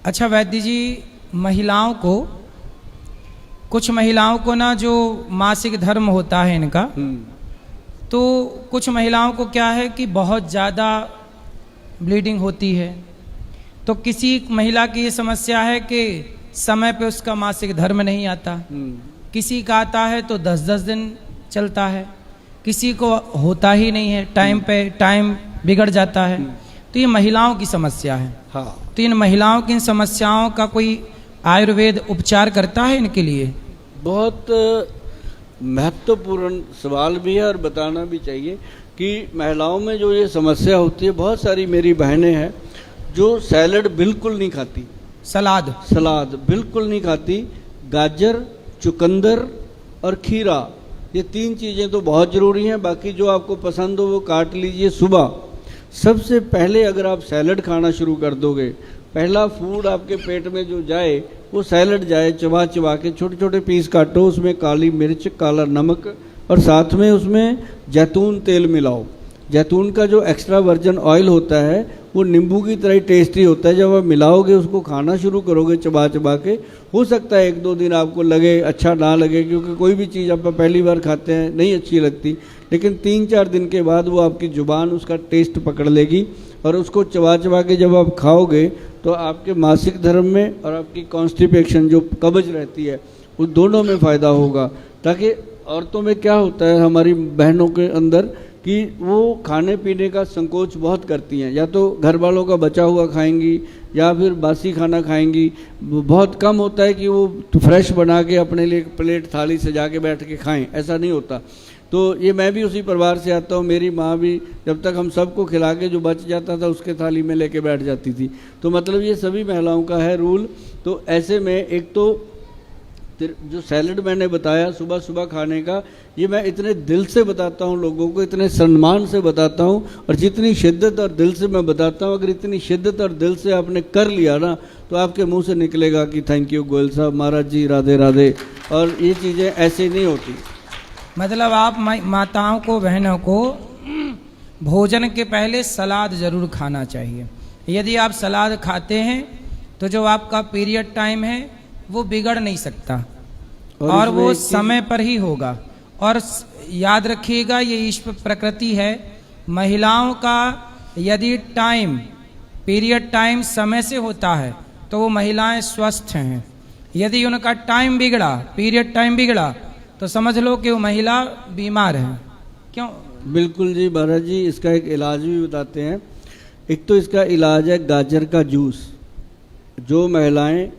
अच्छा वैद्य जी, कुछ महिलाओं को ना जो मासिक धर्म होता है इनका, तो कुछ महिलाओं को क्या है कि बहुत ज़्यादा ब्लीडिंग होती है। तो किसी महिला की ये समस्या है कि समय पे उसका मासिक धर्म नहीं आता, किसी का आता है तो 10-10 दिन चलता है, किसी को होता ही नहीं है, टाइम पे टाइम बिगड़ जाता है। तो ये महिलाओं की समस्या है। हाँ, तो इन महिलाओं की इन समस्याओं का कोई आयुर्वेद उपचार करता है इनके लिए? बहुत महत्वपूर्ण सवाल भी है और बताना भी चाहिए कि महिलाओं में जो ये समस्या होती है, बहुत सारी मेरी बहनें हैं जो सैलड बिल्कुल नहीं खाती, सलाद बिल्कुल नहीं खाती। गाजर, चुकंदर और खीरा, ये 3 चीज़ें तो बहुत ज़रूरी हैं। बाकी जो आपको पसंद हो वो काट लीजिए। सुबह सबसे पहले अगर आप सैलड खाना शुरू कर दोगे, पहला फूड आपके पेट में जो जाए वो सैलड जाए। चबा चबा के छोटे छोटे पीस काटो, उसमें काली मिर्च, काला नमक और साथ में उसमें जैतून तेल मिलाओ। जैतून का जो एक्स्ट्रा वर्जिन ऑयल होता है वो नींबू की तरह ही टेस्टी होता है। जब आप मिलाओगे, उसको खाना शुरू करोगे चबा चबा के, हो सकता है 1-2 दिन आपको लगे, अच्छा ना लगे, क्योंकि कोई भी चीज़ आप पहली बार खाते हैं नहीं अच्छी लगती, लेकिन 3-4 दिन के बाद वो आपकी ज़ुबान उसका टेस्ट पकड़ लेगी और उसको चबा चबा के जब आप खाओगे तो आपके मासिक धर्म में और आपकी कॉन्स्टिपेशन जो कब्ज रहती है उस दोनों में फ़ायदा होगा। ताकि औरतों में क्या होता है, हमारी बहनों के अंदर, कि वो खाने पीने का संकोच बहुत करती हैं, या तो घर वालों का बचा हुआ खाएंगी या फिर बासी खाना खाएंगी। बहुत कम होता है कि वो फ्रेश बना के अपने लिए प्लेट थाली सजा के बैठ के खाएं, ऐसा नहीं होता। तो ये मैं भी उसी परिवार से आता हूँ। मेरी माँ भी जब तक हम सबको खिला के जो बच जाता था उसके थाली में लेके बैठ जाती थी। तो मतलब ये सभी महिलाओं का है रूल। तो ऐसे में एक तो जो सैलड मैंने बताया सुबह सुबह खाने का, ये मैं इतने दिल से बताता हूँ लोगों को, इतने सम्मान से बताता हूँ, और जितनी शिद्दत और दिल से मैं बताता हूँ, अगर इतनी शिद्दत और दिल से आपने कर लिया ना तो आपके मुंह से निकलेगा कि थैंक यू गोयल साहब, महाराज जी, राधे राधे। और ये चीज़ें ऐसे नहीं होती। मतलब आप माताओं को, बहनों को भोजन के पहले सलाद जरूर खाना चाहिए। यदि आप सलाद खाते हैं तो जो आपका पीरियड टाइम है वो बिगड़ नहीं सकता और वो समय पर ही होगा। और याद रखिएगा, ये ईश्वर प्रकृति है। महिलाओं का यदि पीरियड टाइम समय से होता है तो वो महिलाएं स्वस्थ हैं। यदि उनका टाइम बिगड़ा, पीरियड टाइम बिगड़ा, तो समझ लो कि वो महिला बीमार है। क्यों? बिल्कुल जी महाराज जी, इसका एक इलाज भी बताते हैं। एक तो इसका इलाज है गाजर का जूस। जो महिलाएं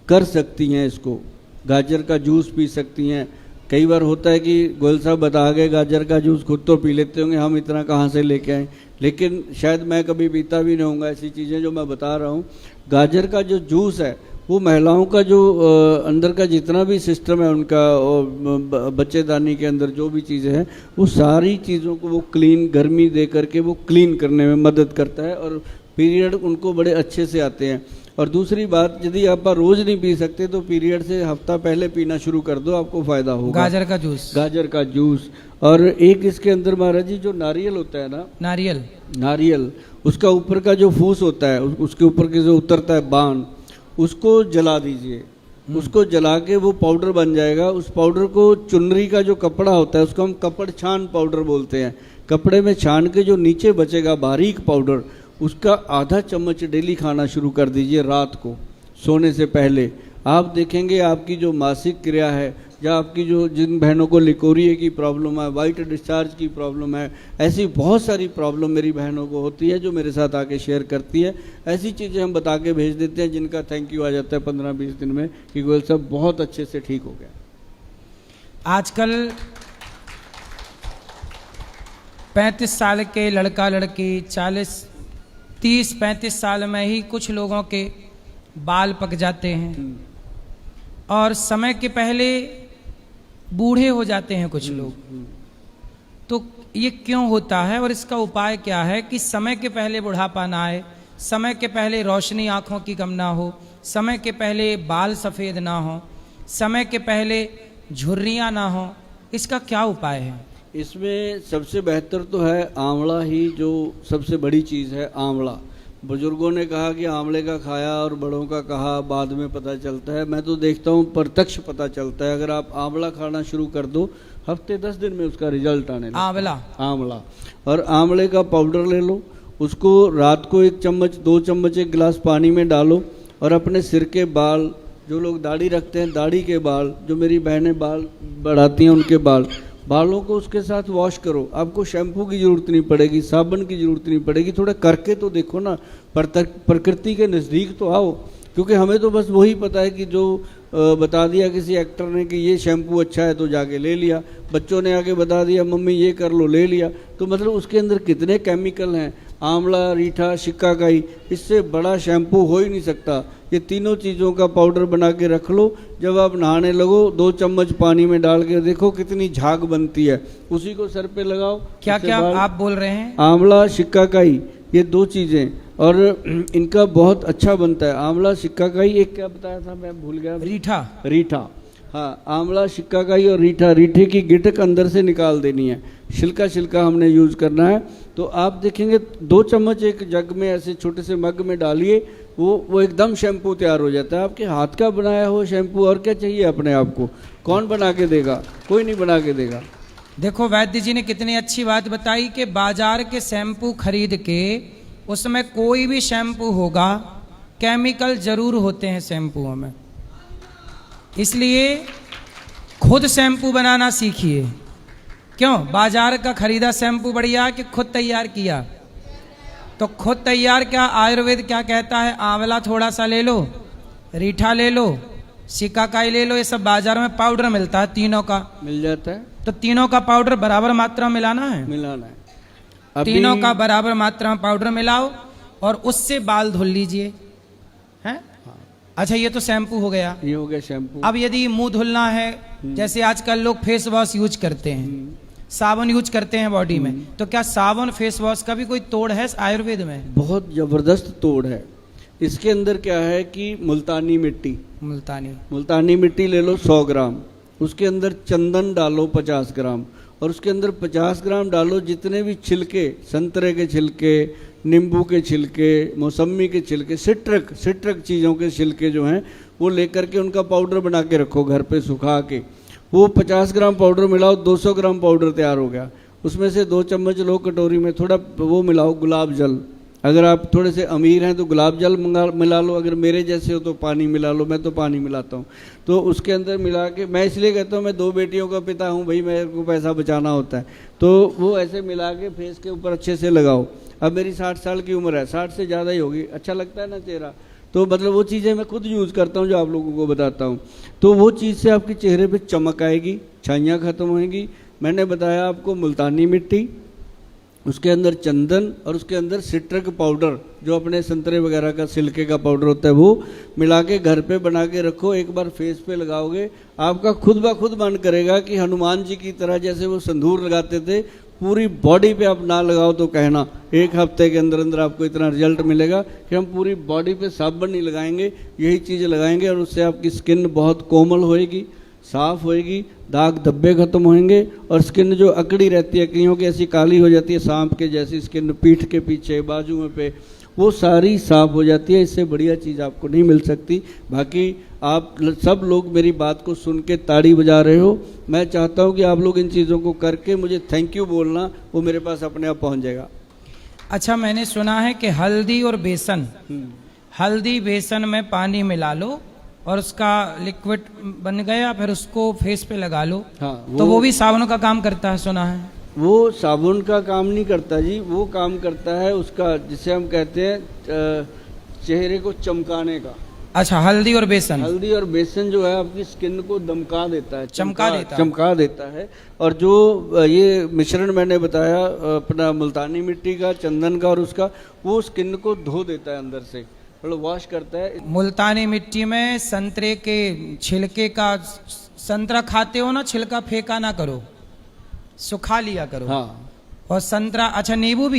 कर सकती हैं इसको, गाजर का जूस पी सकती हैं। कई बार होता है कि गोयल साहब बता गए गाजर का जूस, खुद तो पी लेते होंगे, हम इतना कहाँ से लेके आए, लेकिन शायद मैं कभी पीता भी नहीं होऊंगा ऐसी चीज़ें जो मैं बता रहा हूँ। गाजर का जो जूस है वो महिलाओं का जो अंदर का जितना भी सिस्टम है उनका, बच्चेदानी के अंदर जो भी चीज़ें हैं, वो सारी चीज़ों को वो क्लीन, गर्मी दे करके वो क्लीन करने में मदद करता है और पीरियड उनको बड़े अच्छे से आते हैं। और दूसरी बात, यदि आप रोज़ नहीं पी सकते तो पीरियड से हफ्ता पहले पीना शुरू कर दो, आपको फ़ायदा होगा। गाजर का जूस। और एक इसके अंदर महाराज जी जो नारियल होता है ना, नारियल, उसका ऊपर का जो फूस होता है, उसके ऊपर के जो उतरता है बाण, उसको जला दीजिए। उसको जला के वो पाउडर बन जाएगा। उस पाउडर को, चुनरी का जो कपड़ा होता है उसको हम कपड़ छान पाउडर बोलते हैं। कपड़े में छान के जो नीचे बचेगा बारीक पाउडर, उसका आधा चम्मच डेली खाना शुरू कर दीजिए रात को सोने से पहले। आप देखेंगे आपकी जो मासिक क्रिया है, या आपकी जो, जिन बहनों को लिकोरिया की प्रॉब्लम है, वाइट डिस्चार्ज की प्रॉब्लम है, ऐसी बहुत सारी प्रॉब्लम मेरी बहनों को होती है जो मेरे साथ आके शेयर करती है। ऐसी चीज़ें हम बता के भेज देते हैं जिनका थैंक यू आ जाता है 15-20 दिन में कि गोयल साहब बहुत अच्छे से ठीक हो गया। आजकल 35 साल के लड़का लड़की 30-35 साल में ही कुछ लोगों के बाल पक जाते हैं और समय के पहले बूढ़े हो जाते हैं कुछ लोग। तो ये क्यों होता है और इसका उपाय क्या है कि समय के पहले बुढ़ापा ना आए, समय के पहले रोशनी आंखों की कम ना हो, समय के पहले बाल सफ़ेद ना हो, समय के पहले झुर्रियाँ ना हो? इसका क्या उपाय है? इसमें सबसे बेहतर तो है आंवला ही, जो सबसे बड़ी चीज़ है आंवला। बुजुर्गों ने कहा कि आंवले का खाया और बड़ों का कहा बाद में पता चलता है। मैं तो देखता हूँ प्रत्यक्ष पता चलता है। अगर आप आंवला खाना शुरू कर दो, हफ्ते 10 दिन में उसका रिजल्ट आने लगता है। आंवला और आंवले का पाउडर ले लो, उसको रात को 1 चम्मच 2 चम्मच 1 गिलास पानी में डालो और अपने सिर के बाल, जो लोग दाढ़ी रखते हैं दाढ़ी के बाल, जो मेरी बहनें बाल बढ़ाती हैं उनके बालों को उसके साथ वॉश करो। आपको शैम्पू की ज़रूरत नहीं पड़ेगी, साबुन की ज़रूरत नहीं पड़ेगी। थोड़ा करके तो देखो ना, प्रकृति के नज़दीक तो आओ। क्योंकि हमें तो बस वही पता है कि जो बता दिया किसी एक्टर ने कि ये शैम्पू अच्छा है तो जाके ले लिया, बच्चों ने आके बता दिया मम्मी ये कर लो, ले लिया। तो मतलब उसके अंदर कितने केमिकल हैं, आंवला, रीठा, शिकाकाई, इससे बड़ा शैम्पू हो ही नहीं सकता। ये तीनों चीज़ों का पाउडर बना के रख लो। जब आप नहाने लगो 2 चम्मच पानी में डाल के देखो कितनी झाग बनती है, उसी को सर पे लगाओ। क्या क्या आप बोल रहे हैं? आंवला, शिकाकाई, ये 2 चीज़ें, और इनका बहुत अच्छा बनता है। आंवला, शिकाकाई, एक क्या बताया था मैं भूल गया। रीठा, हाँ, आंवला, शिकाकाई और रीठा। रीठे की गिटक अंदर से निकाल देनी है, छिलका हमने यूज़ करना है। तो आप देखेंगे 2 चम्मच एक जग में ऐसे छोटे से मग में डालिए, वो एकदम शैम्पू तैयार हो जाता है। आपके हाथ का बनाया हुआ शैम्पू, और क्या चाहिए अपने आप को? कौन बना के देगा? कोई नहीं बना के देगा। देखो वैद्य जी ने कितनी अच्छी बात बताई कि बाजार के शैम्पू खरीद के, उसमें कोई भी शैम्पू होगा केमिकल जरूर होते हैं शैम्पुओं में। इसलिए खुद शैम्पू बनाना सीखिए। क्यों? बाजार का खरीदा शैम्पू बढ़िया कि खुद तैयार किया? तो खुद तैयार क्या, आयुर्वेद क्या कहता है? आंवला थोड़ा सा ले लो, रीठा ले लो, शिकाकाई ले लो, ये सब बाजार में पाउडर मिलता है, तीनों का मिल जाता है। तो तीनों का पाउडर बराबर मात्रा में मिलाना है। तीनों का बराबर मात्रा में पाउडर मिलाओ और उससे बाल धुल लीजिए, हैं? अच्छा, ये तो शैम्पू हो गया, ये हो गया शैम्पू। अब यदि मुंह धुलना है, जैसे आजकल लोग फेस वॉश यूज करते हैं, साबुन यूज करते हैं बॉडी में, तो क्या साबुन फेस वॉश का भी कोई तोड़ है आयुर्वेद में? बहुत जबरदस्त तोड़ है। इसके अंदर क्या है कि मुल्तानी मिट्टी ले लो 100 ग्राम, उसके अंदर चंदन डालो 50 ग्राम, और उसके अंदर 50 ग्राम डालो जितने भी छिलके, संतरे के छिलके, नींबू के छिलके, मौसमी के छिलके, सिट्रक चीज़ों के छिलके जो हैं वो लेकर के उनका पाउडर बना के रखो घर पे सुखा के। वो 50 ग्राम पाउडर मिलाओ, 200 ग्राम पाउडर तैयार हो गया। उसमें से 2 चम्मच लो कटोरी में, थोड़ा वो मिलाओ गुलाब जल। अगर आप थोड़े से अमीर हैं तो गुलाब जल मिला लो, अगर मेरे जैसे हो तो पानी मिला लो, मैं तो पानी मिलाता हूँ। तो उसके अंदर मिला के, मैं इसलिए कहता हूँ मैं 2 बेटियों का पिता हूँ भाई, मेरे को पैसा बचाना होता है, तो वो ऐसे मिला के फेस के ऊपर अच्छे से लगाओ। अब मेरी 60 साल की उम्र है, 60 से ज़्यादा ही होगी, अच्छा लगता है ना चेहरा, तो मतलब वो चीज़ें मैं खुद यूज़ करता हूँ जो आप लोगों को बताता हूँ। तो वो चीज़ से आपके चेहरे पे चमक आएगी, छाइयाँ खत्म होएंगी। मैंने बताया आपको मुल्तानी मिट्टी, उसके अंदर चंदन और उसके अंदर सिट्रक पाउडर, जो अपने संतरे वगैरह का छिलके का पाउडर होता है, वो मिला के घर पे बना के रखो। एक बार फेस पे लगाओगे, आपका खुद ब खुद मन करेगा कि हनुमान जी की तरह जैसे वो संदूर लगाते थे, पूरी बॉडी पे आप ना लगाओ तो कहना, 1 हफ्ते के अंदर अंदर आपको इतना रिजल्ट मिलेगा कि हम पूरी बॉडी पे साबुन नहीं लगाएंगे, यही चीज़ें लगाएंगे, और उससे आपकी स्किन बहुत कोमल होएगी, साफ होएगी, दाग धब्बे खत्म होंगे, और स्किन जो अकड़ी रहती है, कईयों की ऐसी काली हो जाती है सांप के जैसी स्किन, पीठ के पीछे, बाजू में पे, वो सारी साफ हो जाती है। इससे बढ़िया चीज़ आपको नहीं मिल सकती। बाकी आप सब लोग मेरी बात को सुन के ताड़ी बजा रहे हो, मैं चाहता हूँ कि आप लोग इन चीज़ों को करके मुझे थैंक यू बोलना, वो मेरे पास अपने आप पहुँच जाएगा। अच्छा, मैंने सुना है कि हल्दी और बेसन, हल्दी बेसन में पानी मिला लो और उसका लिक्विड बन गया, फिर उसको फेस पे लगा लो। हाँ, तो वो भी साबुन का काम करता है, सुना है। वो साबुन का काम नहीं करता जी, वो काम करता है उसका, जिसे हम कहते हैं चेहरे को चमकाने का। अच्छा, हल्दी और बेसन जो है आपकी स्किन को दमका देता है, चमका देता है। और जो ये मिश्रण मैंने बताया अपना मुल्तानी मिट्टी का, चंदन का और उसका, वो स्किन को धो देता है अंदर से, थोड़ा वॉश करता है। मुल्तानी मिट्टी में संतरे के छिलके का, संतरा खाते हो ना, छिलका फेंका ना करो, सुखा लिया करो। हाँ। और संतरा, अच्छा नींबू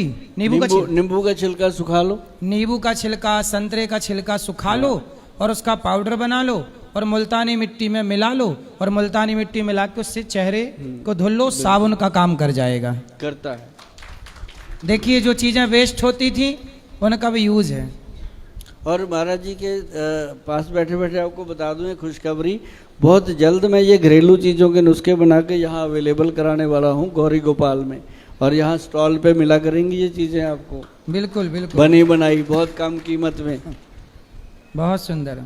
का छिलका सुखा लो, नींबू का छिलका, संतरे का छिलका सुखा लो और उसका पाउडर बना लो और मुल्तानी मिट्टी में मिला लो, और मुल्तानी मिट्टी मिला के उससे चेहरे को धुल लो, साबुन का काम कर जाएगा, करता है। देखिए जो चीजें वेस्ट होती थी उनका भी यूज है। और महाराज जी के पास बैठे बैठे आपको बता दूं एक खुशखबरी, बहुत जल्द मैं ये घरेलू चीज़ों के नुस्खे बना के यहाँ अवेलेबल कराने वाला हूँ गौरी गोपाल में, और यहाँ स्टॉल पे मिला करेंगी ये चीज़ें आपको, बिल्कुल बिल्कुल बनी बनाई बहुत कम कीमत में। बहुत सुंदर।